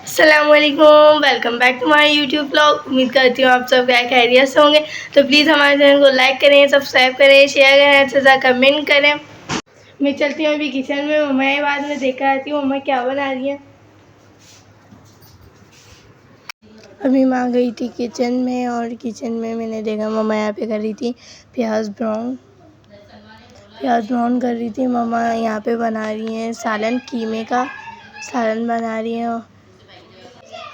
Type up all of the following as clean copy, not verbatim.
अस्सलामुअलैकुम, welcome back to my YouTube blog. उम्मीद करती हूँ आप सब क्या खैरियत से होंगे। तो प्लीज़ हमारे चैनल को लाइक करें, सब्सक्राइब करें, शेयर करें, अच्छा सा कमेंट करें। मैं चलती हूँ अभी किचन में, मम्मा के बाद में देखकर आती हूँ मम्मा क्या बना रही है। अभी मैं आ गई थी किचन में और किचन में मैंने देखा मम्मा यहाँ पे कर रही थी प्याज ब्राउन कर रही थी। मम्मा यहाँ पे बना रही हैं सालन, कीमे का सालन बना रही हैं।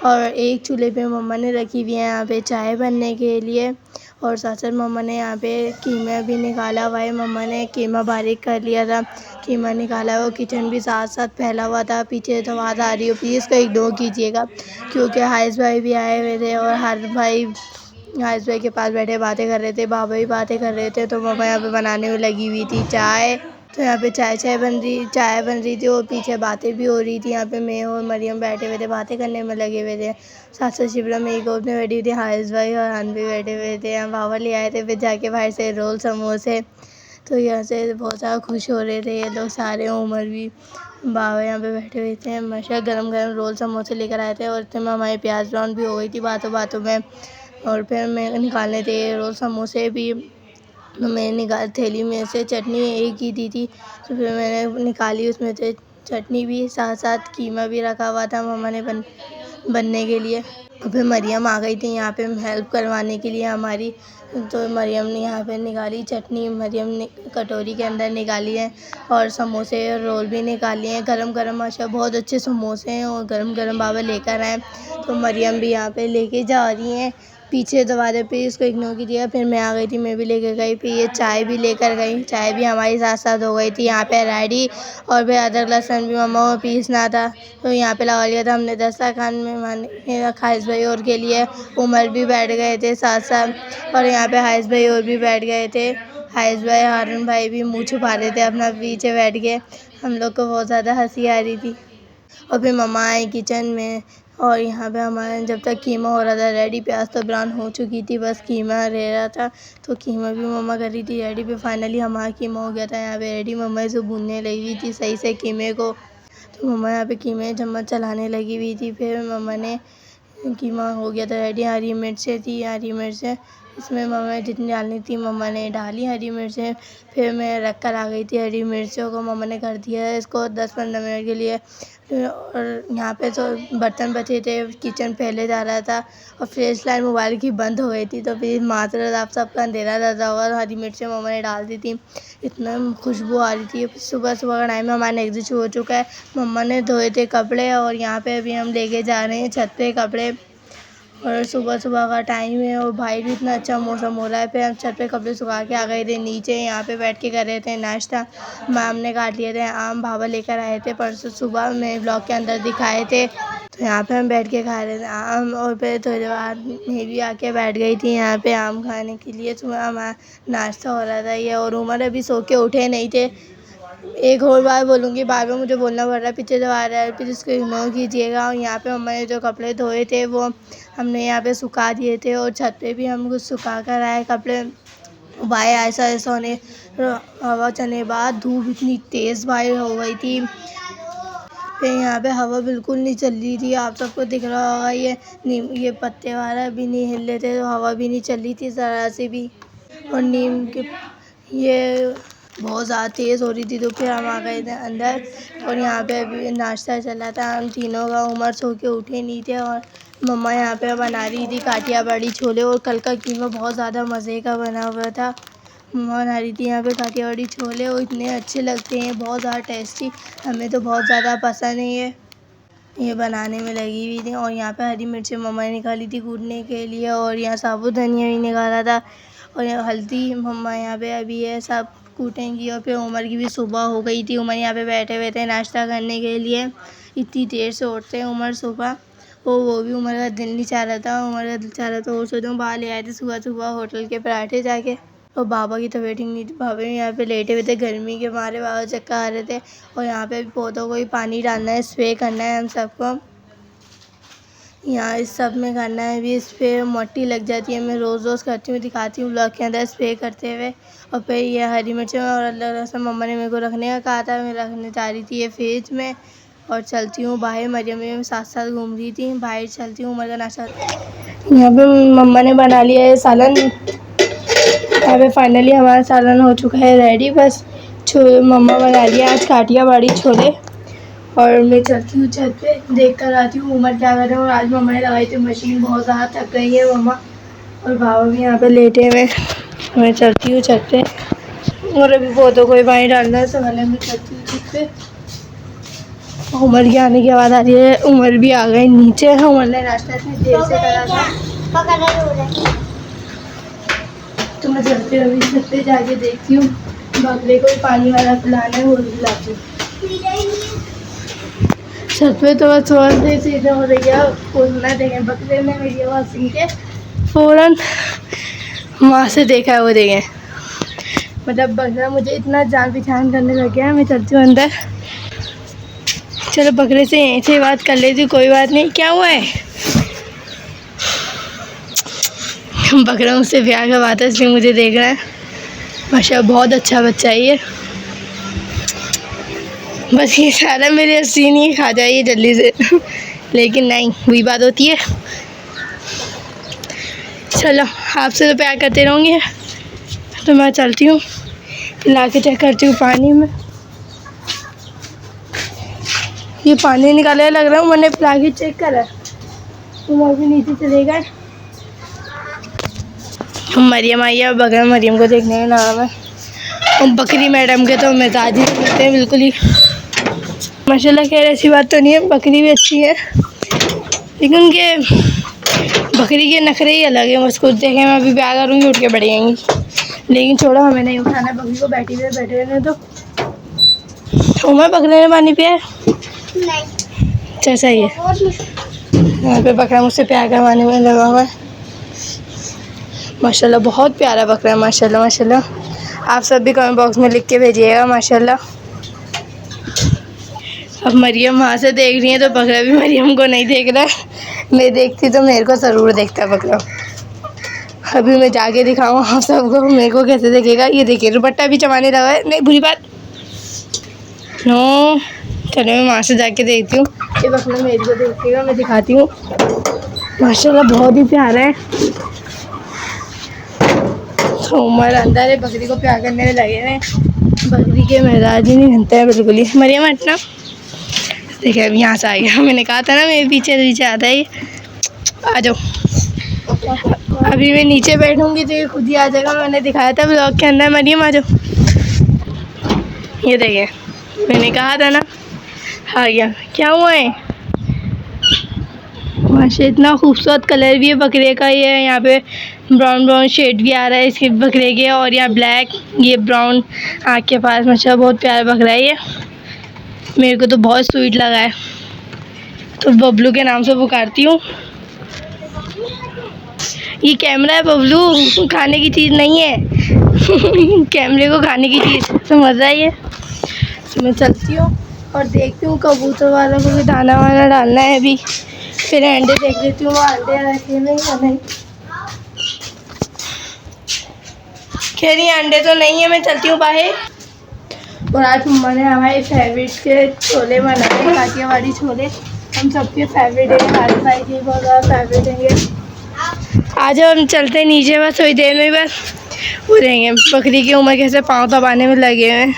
और एक चूल्हे पे मम्मा ने रखी हुई है यहाँ पे चाय बनने के लिए, और साथ साथ मम्मा ने यहाँ पे कीमा भी निकाला हुआ है। मम्मा ने कीमा बारीक कर लिया था, कीमा निकाला हुआ। किचन भी साथ साथ फैला हुआ था। पीछे तो आवाज़ आ रही हो, प्लीज़ को इग्नोर कीजिएगा क्योंकि हारिस भाई भी आए हुए थे और हारिस भाई के पास बैठे बातें कर रहे थे, बाबा भी बातें कर रहे थे। तो मम्मा यहाँ पे बनाने में लगी हुई थी चाय। तो यहाँ पे चाय बन रही थी और पीछे बातें भी हो रही थी। यहाँ पे मैं और मरियम बैठे हुए थे, बातें करने में लगे हुए थे। साथ साथ शिवरा मेरी गोद में बैठी हुई थी, हारिस भाई और हान भी बैठे हुए थे। यहाँ बाबा ले आए थे फिर जाके बाहर से रोल समोसे। तो यहाँ से बहुत ज़्यादा खुश हो रहे थे ये लोग सारे, उमर भी। बाबा यहाँ पे बैठे हुए थे, माशा गरम गरम रोल समोसे लेकर आए थे और इतने में हमारी प्याज ब्राउन भी हो गई थी बातों बातों में। और फिर मैं निकालने थे रोल समोसे भी। तो मैंने थैली में से चटनी एक ही दी थी, तो फिर मैंने निकाली उसमें से चटनी भी, साथ साथ कीमा भी रखा हुआ था मम्मा ने बनने के लिए। और फिर मरियम आ गई थी यहाँ पे हेल्प करवाने के लिए हमारी। तो मरियम ने यहाँ पे निकाली चटनी, मरियम ने कटोरी के अंदर निकाली है और समोसे और रोल भी निकाली हैं गरम गरम। माशा बहुत अच्छे समोसे हैं और गरम गरम बाबा लेकर आए। तो मरियम भी यहाँ पे लेके जा रही हैं पीछे दरवाजे पे, इसको इग्नोर कीजिएगा। फिर मैं आ गई थी, मैं भी लेकर गई, फिर ये चाय भी लेकर गई, चाय भी हमारी साथ साथ हो गई थी यहाँ पे रेडी। और फिर अदरक लहसुन भी मम्मा को पीसना था तो यहाँ पे लगा लिया था हमने दस्तरखान में। मैंने हारिस भाई और के लिए उमर भी बैठ गए थे साथ साथ, और यहाँ पे हारिस भाई और भी बैठ गए थे। हारिस भाई हारून भाई भी मुँह छुपा रहे थे अपना पीछे बैठ के, हम लोग को बहुत ज़्यादा हंसी आ रही थी। और फिर मम्मा आई किचन में और यहाँ पे हमारे जब तक कीमा हो रहा था रेडी, प्याज तो ब्राउन हो चुकी थी, बस कीमा रह रहा था। तो कीमा भी मम्मा कर रही थी रेडी। फिर फाइनली हमारा कीमा हो गया था यहाँ पे रेडी। मम्मा इसे भूनने लगी हुई थी सही से कीमे को। तो मम्मा यहाँ पे कीमे चम्मच चलाने लगी हुई थी। फिर मम्मा ने कीमा हो गया था रेडी। हरी मिर्चें थी, हरी मिर्चें इसमें मम्मा जितनी डालनी थी मम्मा ने डाली हरी मिर्चें। फिर मैं रख कर आ गई थी हरी मिर्चों को, मम्मा ने कर दिया है इसको 10-15 मिनट के लिए। और यहाँ पे तो बर्तन बचे थे, किचन फैले जा रहा था और फ्लैश लाइट मोबाइल की बंद हो गई थी। तो फिर माजरत आप सबका अंधेरा ज़्यादा हुआ और हरी मिर्चें मम्मा ने डाल दी थी, इतना खुशबू आ रही थी। सुबह सुबह का टाइम है, हमारा नेक्स्ट शुरू हो चुका है। मम्मा ने धोए थे कपड़े और यहाँ पे अभी हम लेके जा रहे हैं छत पे कपड़े। और सुबह सुबह का टाइम है और भाई भी इतना अच्छा मौसम हो रहा है। फिर हम छत पे कपड़े सुखा के आ गए थे नीचे, यहाँ पे बैठ के कर रहे थे नाश्ता। मैम ने काट लिए थे आम, बाबा लेकर आए थे परसों सुबह में ब्लॉग के अंदर दिखाए थे। तो यहाँ पे हम बैठ के खा रहे थे आम, और फिर थोड़ी देर बाद मैं भी आके बैठ गई थी यहाँ पे आम खाने के लिए। सुबह हमारा नाश्ता हो रहा था ये, और उमर अभी सो के उठे नहीं थे। एक और बार बोलूँगी, बार बार मुझे बोलना पड़ रहा है, पीछे जो आ रहा है प्लीज़ इसको इग्नोर कीजिएगा। और यहाँ पे मम्मा ने जो कपड़े धोए थे वो हमने यहाँ पे सुखा दिए थे, और छत पे भी हम कुछ सुखा कर आए कपड़े। भाई ऐसा ऐसा होने हवा चलने बाद धूप इतनी तेज़ भाई हो गई थी। फिर यहाँ पे हवा बिल्कुल नहीं चल रही थी, आप सबको दिख रहा होगा ये नीम, ये पत्ते वाला भी नहीं हिल रहे थे, तो हवा भी नहीं चल रही थी ज़रा से भी। और नीम के ये बहुत ज़्यादा तेज़ हो रही थी। तो फिर हम आ गए थे अंदर और यहाँ पे अभी नाश्ता चला था हम तीनों का। उमर सो के उठे नहीं थे और मम्मा यहाँ पे बना रही थी काठिया बड़ी छोले, और कल का कीमा बहुत ज़्यादा मज़े का बना हुआ था। मम्मा बना रही थी यहाँ पे काठिया बड़ी छोले, और इतने अच्छे लगते हैं, बहुत ज़्यादा टेस्टी, हमें तो बहुत ज़्यादा पसंद है ये बनाने में लगी हुई थी। और यहाँ पे हरी मिर्चें मम्मा ने निकाली थी कूटने के लिए, और यहाँ साबुत धनिया भी निकाला था, और यहाँ हल्दी मम्मा यहाँ पे अभी है सब कूटेंगी। और फिर उमर की भी सुबह हो गई थी, उमर यहाँ पे बैठे हुए थे नाश्ता करने के लिए। इतनी देर से उठते हैं उमर सुबह, वो भी उमर का दिल नहीं चाह रहा था, उमर का दिल चाह रहा था और सोचते हूँ बाहर ले आए थे सुबह सुबह होटल के पराठे जाके। और बाबा की तबीयत ठीक नहीं थी, बाबा भी यहाँ पे लेटे हुए थे गर्मी के मारे, बाबा चक्कर आ रहे थे। और यहाँ पे पौधों को भी पानी डालना है, स्प्रे करना है हम सबको, यहाँ इस सब में करना है भी। इस पर मट्टी लग जाती है, मैं रोज़ रोज़ करती हूँ, दिखाती हूँ ब्लॉग के अंदर स्प्रे करते हुए। और फिर ये हरी मिर्चें और अदरक लहसुन मम्मा ने मेरे को रखने का कहा था, मैं रखने जा रही थी ये फ्रिज में। और चलती हूँ बाहर। मरियम भी साथ साथ घूम रही थी। बाहर चलती हूँ, उमर का नाश्ता। यहाँ पे मम्मा ने बना लिया है सालन। यहाँ पे फाइनली हमारा सालन हो चुका है रेडी। बस मम्मा बना लिया आज काठियावाड़ी छोले। और मैं चलती हूँ छत पे, देख कर आती हूँ उमर क्या कर रहे हैं। और आज मम्मा ने लगाई थी मशीन, बहुत ज़्यादा थक गई है मम्मा। और बाबा भी यहाँ पे लेटे हुए। मैं चलती हूँ छत पे और अभी पौधों को पानी डालना है, तो मैंने मैं चलती हूँ छत पे। उमर के आने की आवाज़ आ रही है। उमर भी आ गए नीचे। उमर ने नाश्ता इतनी देर से करा था, तो मैं चलते हुए छत पे जाके देखती हूँ। बकरे को पानी वाला पिलाना है, वो पिलाती हूँ। छत पे तो बस थोड़ा सा सीधे हो रही है, ना देखें। बकरे ने मेरी आवाज़ सुन के फ़ौरन वहाँ से देखा है, वो देखें। मतलब बकरा मुझे इतना जान पहचान करने लग गया है। मैं चलती हूँ अंदर। चलो बकरे से यहीं से बात कर लेती हूँ, कोई बात नहीं। क्या हुआ है? बकरा मुझसे प्यार का बात है, इसलिए मुझे देख रहा है। माशाल्लाह बहुत अच्छा बच्चा है ये। बस ये सारा मेरे हंसी नहीं खा जाइए जल्दी से। लेकिन नहीं, वही बात होती है। चलो आपसे तो प्यार करते रहूँगी, तो मैं चलती हूँ। ला के चेक करती हूँ पानी में। ये पानी निकाले लग रहा है। मैंने पिला के चेक करा, तुम अभी नीचे चले गए। मरियम आई है, बगैर मरियम को देखने का नाम है। और बकरी मैडम के तो मिजाज ही होते हैं बिल्कुल ही। माशाल्लाह खैर ऐसी बात तो नहीं है, बकरी भी अच्छी है, लेकिन उनके बकरी के नखरे ही अलग है। बस कुछ देखें, मैं अभी प्यार करूँगी उठ के बैठ जाएंगी। लेकिन छोड़ो, हमें नहीं उठाना बकरी को। बैठे रहने दो। उमर बकरे ने पानी पिया है? नहीं। अच्छा सही है। यहाँ पे बकरा मुझसे प्यार करवाने में लगा हुआ है। माशाल्लाह बहुत प्यारा बकरा है। माशाल्लाह माशाल्लाह। आप सब भी कमेंट बॉक्स में लिख के भेजिएगा माशाल्लाह। अब मरियम वहाँ से देख रही है, तो बकरा भी मरियम को नहीं देख रहा है। मैं देखती तो मेरे को ज़रूर देखता बकरा। अभी मैं जाके दिखाऊँ आप सबको मेरे को कैसे देखेगा। ये देखिए दुपट्टा भी चबाने लगा है। नहीं बुरी बात नो। चलो मैं वहाँ से जाके देखती हूँ। ये बकरा मेरे को देखेगा, मैं दिखाती हूँ। माशाल्लाह बहुत ही प्यारा है। उमर अंदर है, बकरी को प्यार करने में लगे हैं। बकरी के मिजाज ही नहीं बनते हैं बिल्कुल ही। मरियम हटना। देखिए अब यहाँ से आ गया। मैंने कहा था ना मेरे पीछे पीछे आता है ये। आ जाओ। अभी मैं नीचे बैठूंगी तो ये खुद ही आ जाएगा। मैंने दिखाया था ब्लॉग के अंदर। मरियम आ जाओ। ये देखिए मैंने कहा था ना, आ गया। क्या हुआ है? माशा इतना खूबसूरत कलर भी है बकरे का। ये यहाँ पे ब्राउन ब्राउन शेड भी आ रहा है इसके बकरे के, और यहाँ ब्लैक, ये ब्राउन आँख के पास। माशा बहुत प्यारा बकरा है ये। मेरे को तो बहुत स्वीट लगा है, तो बबलू के नाम से पुकारती हूँ। ये कैमरा है बबलू, खाने की चीज़ नहीं है। कैमरे को खाने की चीज़ तो मज़ा ही है। तो मैं चलती हूँ और देखती हूँ कबूतर वालों को भी दाना वाना डालना है अभी। फिर अंडे देख लेती हूँ, वो अंडे रखे में या नहीं। खैर ये अंडे तो नहीं है। मैं चलती हूँ बाहर। और आज मम्मा ने हमारे फेवरेट के छोले बनाए, काठियावाड़ी छोले। हम सबके फेवरेट है, हमारे भाई के बहुत ज़्यादा फेवरेट हैं। आज हम चलते नीचे, बस थोड़ी देर में बस वो रहेंगे। बकरी की उम्र कैसे पाँव दबाने में लगे हुए हैं,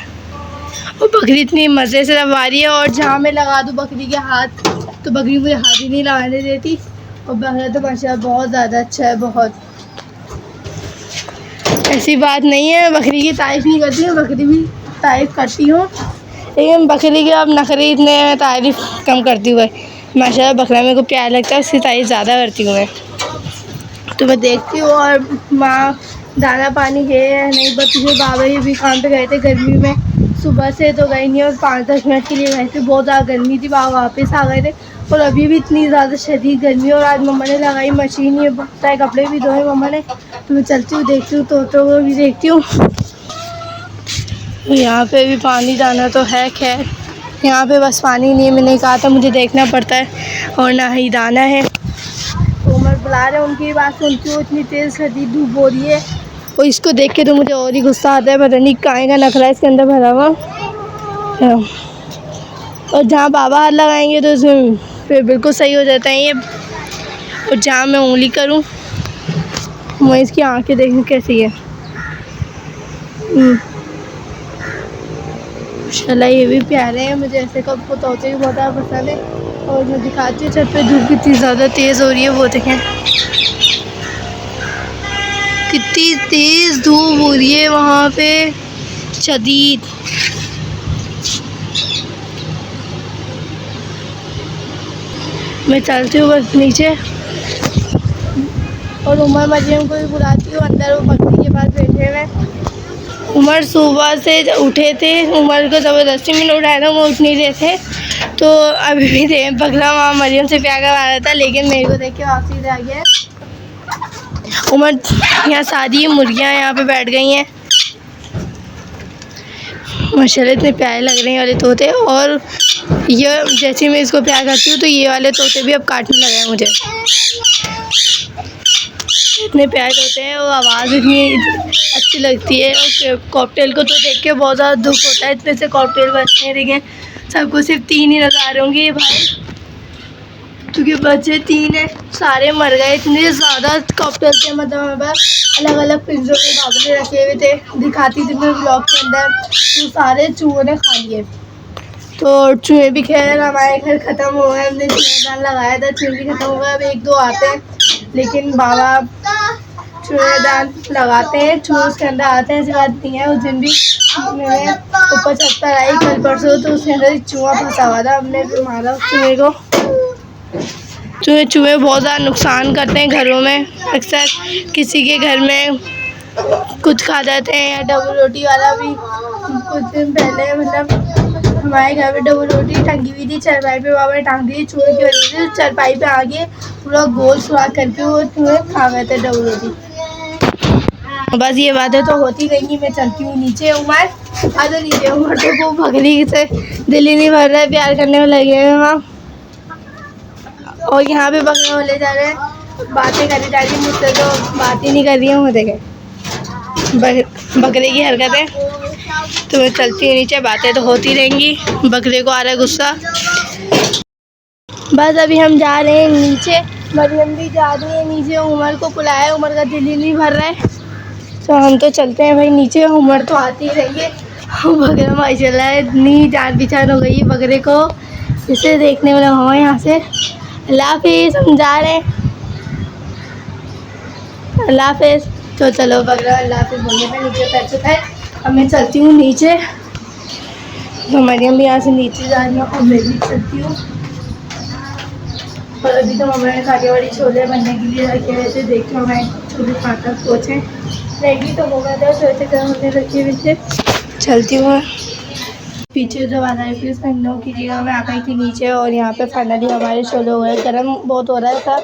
और बकरी इतनी मज़े से दबा रही है। और जहाँ मैं लगा दूँ बकरी के हाथ, तो बकरी मुझे हाथ ही नहीं लगाने देती। और बकरा तो माशाल्लाह बहुत ज़्यादा अच्छा है, बहुत। ऐसी बात नहीं है बकरी की तारीफ़ नहीं करती हूँ, बकरी भी तारीफ़ करती हूँ, लेकिन बकरी के अब नखरे इतने हैं, तारीफ़ कम करती हूँ। माशाल्लाह बकरा मेरे को प्यार लगता है, उसकी तारीफ़ ज़्यादा करती हूँ मैं। तो मैं देखती हूँ। और माँ दाना पानी है या नहीं। बस फिर बाबा ये भी काम पे गए थे गर्मी में, सुबह से तो गए नहीं, और 5-10 मिनट के लिए गए थे। बहुत ज़्यादा गर्मी थी, बाबा वापस आ गए थे। और अभी भी इतनी ज़्यादा शदीद गर्मी। और आज मम्मा ने लगाई मशीन, ये बहुत है, कपड़े भी धोए मम्मा ने। तो मैं चलती हूँ, देखती हूँ, तोतों को भी देखती हूँ। यहाँ पे भी पानी जाना तो है। खैर यहाँ पे बस पानी नहीं है, मैंने कहा था मुझे देखना पड़ता है, और ना ही दाना है। तो उमर बुला रहे हैं, उनकी बात सुनती हूँ। इतनी तेज़ शदीद धूप हो रही है, और इसको देख के तो मुझे और ही गुस्सा आता है। पता नहीं काहे का नखरा इसके अंदर भरा हुआ। और जहाँ बाबा हाथ लगाएंगे तो उसमें फिर बिल्कुल सही हो जाता है ये। और जहाँ मैं उंगली करूँ मैं इसकी आंखें देखूँ कैसी है। माशाल्लाह ये भी प्यारे हैं। मुझे ऐसे कब को तोते भी बहुत ज़्यादा पसंद है। और मैं दिखाती हूँ छत पे धूप कितनी ज़्यादा तेज़ हो रही है, वो देखें कितनी तेज़ धूप हो रही है वहाँ पे, शदीद। मैं चलती हूँ बस नीचे और उमर मरियम को भी बुलाती हूँ अंदर, वो बकरी के पास बैठे हुए। उमर सुबह से उठे थे, उमर को ज़बरदस्ती मैंने उठाया था, वो उठ नहीं रहे थे, तो अभी भी थे बकरा वहाँ मरियम से प्यार करवा रहा था, लेकिन मेरे को देख के वापसी आ गया। उमर यहाँ सारी मुर्गियाँ यहाँ पे बैठ गई हैं। माशाल्लाह इतने प्यारे लग रहे हैं वाले तोते। और ये जैसे मैं इसको प्यार करती हूँ तो ये वाले तोते भी अब काटने लगे हैं मुझे। इतने प्यारे तोते हैं और आवाज़ इतनी अच्छी लगती है। और कॉकटेल को तो देख के बहुत ज़्यादा दुख होता है, इतने से कॉकटेल बचते हैं, देखें सबको सिर्फ 3 ही नज़र आ रहे होंगे ये भाई, क्योंकि बच्चे 3 हैं, सारे मर गए। इतने ज़्यादा कॉकटेल थे, मतलब हमारे पास अलग अलग पिंजरों में बाबले रखे हुए थे, दिखाती थी मैं ब्लॉग के अंदर, तो सारे चूहों ने खा लिए। तो चूहे भी खैर हमारे घर ख़त्म हो गए, हमने चूहेदान लगाया था, चूहे भी ख़त्म हो गए, अब 1-2 आते हैं, लेकिन बाबा चूहेदान लगाते हैं, चूहे उसके अंदर आते हैं, ऐसी बात नहीं है। उस दिन भी मैंने ऊपर छत पर आई कल परसों, तो उसके अंदर एक चूहा फंसा हुआ था, हमने भी मारा उस चूहे को। चूहे बहुत ज़्यादा नुकसान करते हैं घरों में, अक्सर किसी के घर में कुछ खा जाते हैं, या डबल रोटी वाला भी कुछ दिन पहले, मतलब हमारे घर में डबल रोटी टंगी हुई थी चारपाई पे, बाबा ने टांग दी चूहे की वजह से, चारपाई पे आगे पूरा गोल सुराख करके वो चूहे खा गए थे डबल रोटी। बस ये बातें तो होती रहेंगी, मैं चलती हूँ नीचे। उमर आ जाओ नीचे, उमर तो वो बकरी से दिल ही नहीं भर रहा है, प्यार करने में लगे हैं वहाँ। और यहाँ पे बकरे को ले जा रहे हैं, बातें करी जा रही है मुझसे, तो बात ही नहीं कर रही हूँ, वो देखें बकरे की हरकतें। तो मैं चलती हूँ नीचे, बातें तो होती रहेंगी। बकरे को आ रहा है गुस्सा। बस अभी हम जा रहे हैं नीचे, मरियम भी जा रही है नीचे, उमर को बुलाया, उमर का दिल ही नहीं भर रहा है, तो हम तो चलते हैं भाई नीचे। उमर तो आती रही है, बकरा माशाल्लाह इतनी जान पहचान हो गई है बकरे को, इसे देखने वाला हुआ यहाँ से। अल्लाह हाफिज़, हम जा रहे हैं, अल्लाह हाफिज़। तो चलो बकरा अल्लाह हाफिज़ बोलने पे नीचे उतर चुका है, अब मैं चलती हूँ नीचे। तो मरियम भी यहाँ से नीचे जा रही है और मैं भी चलती हूँ। और अभी तो मम्मा ने काठियावाड़ी छोले बनने के लिए रखे हुए थे, देखो मैं छोले खाकर पहुँचे, रेडी तो हो गया था, छोटे गर्म होने रखे हुए थे। चलती हूँ पीछे जो वाला है, प्लीज़ नो कीजिएगा। मैं आ गई थी नीचे और यहाँ पे फाइनली हमारे छोले हो गए, गर्म बहुत हो रहा था,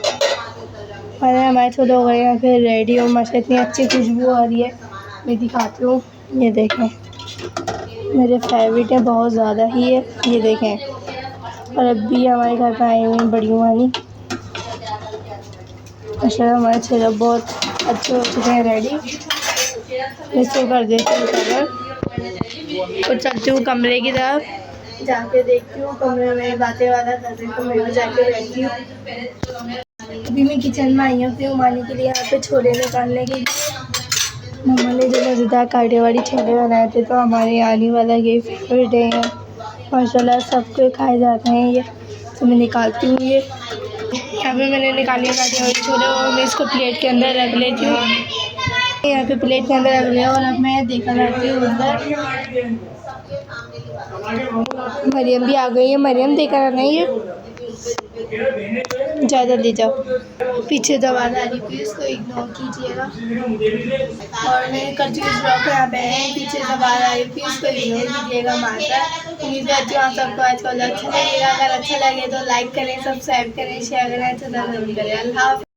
मैंने हमारे छोले हो गए यहाँ पे रेडी। और माशा इतनी अच्छी खुशबू आ रही है, मैं दिखाती हूँ, ये देखें मेरे फेवरेट है बहुत ज़्यादा ही है, ये देखें। और अभी हमारे घर पर आई हुई हैं बड़ी वाली, माशाल्लाह हमारे छोले बहुत अच्छे हो चुके हैं रेडी। इसको कर देती हूँ कवर और चलती हूँ कमरे की तरफ, जाके देखती हूँ कमरे में बातें वाला करती हूँ, मैं जाके बैठती हूँ। अभी मैं किचन में आई हूँ अपनी उमानी के लिए, यहाँ पे छोले निकालने के लिए। मम्मा ने जो मज़ेदार काठियावाड़ी छोले बनाए थे, तो हमारे आने वाला ये फेवरेट है, माशाल्लाह सबको खाए जाते हैं ये। तो मैं निकालती हूँ ये, यहाँ पे मैंने निकाली काठियावाड़ी छोले और मैं इसको प्लेट के अंदर रख लेती हूँ, यहाँ पे प्लेट के अंदर रख लिया। और अब मैं देखा जाती हूँ उधर, मरियम भी आ गई है, मरियम देखा रहना ये, जा जल्दी जाओ, पीछे तो आवाज़ आ रही, प्लीज़ को इग्नोर कीजिएगा। और मैं करती हूँ इस ब्लॉग को यहाँ पे है, पीछे तो आवाज़ आ रही, प्लीज़ को इग्नोर कीजिएगा माता। उम्मीद करती हूँ आप सबको आज कल अच्छा लगेगा, अगर अच्छा लगे तो लाइक करें, सब्सक्राइब करें, शेयर करें, अच्छा करें। अल्लाह।